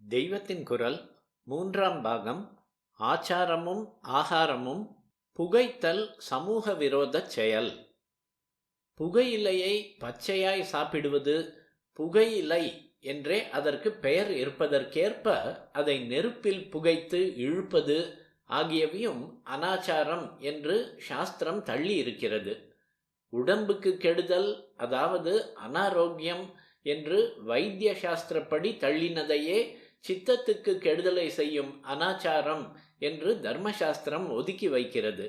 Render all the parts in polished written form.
தெய்வத்தின் குரல் மூன்றாம் பாகம். ஆச்சாரமும் ஆகாரமும். புகைத்தல் சமூக விரோதச் செயல். புகையிலையை பச்சையாய் சாப்பிடுவது, புகையிலை என்றே அதற்கு பெயர் இருப்பதற்கேற்ப அதை நெருப்பில் புகைத்து இழுப்பது ஆகியவையும் அனாச்சாரம் என்று சாஸ்திரம் தள்ளி இருக்கிறது. உடம்புக்கு கெடுதல், அதாவது அனாரோக்கியம் என்று வைத்திய சாஸ்திரப்படி தள்ளினதையே சித்தத்துக்கு கெடுதலை செய்யும் அனாச்சாரம் என்று தர்மசாஸ்திரம் ஒதுக்கி வைக்கிறது.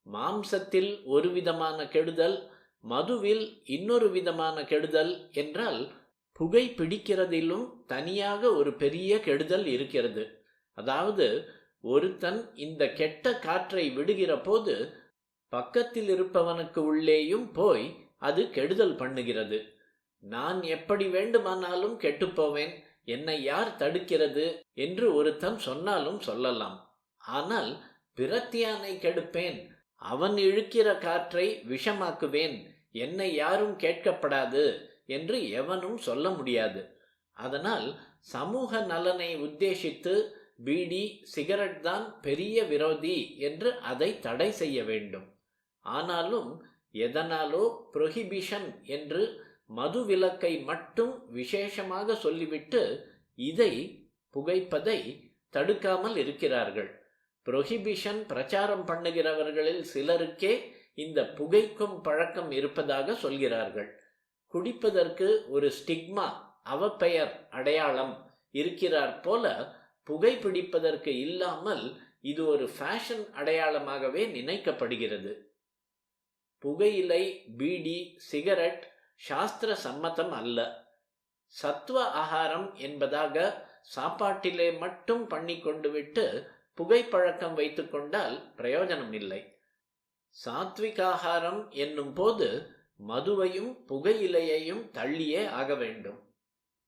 மாம்சத்தில் ஒரு விதமான கெடுதல், மதுவில் இன்னொரு விதமான கெடுதல் என்றால், புகை பிடிக்கிறதிலும் தனியாக ஒரு பெரிய கெடுதல் இருக்கிறது. அதாவது, ஒருத்தன் இந்த கெட்ட காற்றை விடுகிற போது பக்கத்தில் இருப்பவனுக்கு உள்ளேயும் போய் அது கெடுதல் பண்ணுகிறது. நான் எப்படி வேண்டுமானாலும் கெட்டுப்போவேன், என்னை யார் தடுக்கிறது என்று ஒருத்தன் சொன்னாலும் சொல்லலாம். ஆனால் பிரத்தியானை கெடுப்பேன், அவன் இழுக்கிற காற்றை விஷமாக்குவேன், என்னை யாரும் கேட்கப்படாது என்று எவனும் சொல்ல முடியாது. அதனால் சமூக நலனை உத்தேசித்து பீடி சிகரெட் தான் பெரிய விரோதி என்று அதை தடை செய்ய வேண்டும். ஆனாலும் எதனாலோ புரோஹிபிஷன் என்று மது விலக்கை மட்டும் விசேஷமாக சொல்லிவிட்டு இதை புகைப்பதை தடுக்காமல் இருக்கிறார்கள். புரோஹிபிஷன் பிரச்சாரம் பண்ணுகிறவர்களில் சிலருக்கே இந்த புகைக்கும் பழக்கம் இருப்பதாக சொல்கிறார்கள். குடிப்பதற்கு ஒரு ஸ்டிக்மா, அவப்பெயர், அடையாளம் இருக்கிறார் போல புகைப்பிடிப்பதற்கு இல்லாமல் இது ஒரு ஃபேஷன் அடையாளமாகவே நினைக்கப்படுகிறது. புகையிலை, பீடி, சிகரெட் சாஸ்திர சம்மதம் அல்ல. சத்துவ ஆகாரம் என்பதாக சாப்பாட்டிலே மட்டும் பண்ணி கொண்டு விட்டு புகைப்பழக்கம் வைத்து கொண்டால் பிரயோஜனம் இல்லை. சாத்விகாகாரம் என்னும் போது மதுவையும் புகையிலையையும் தள்ளியே ஆக வேண்டும்.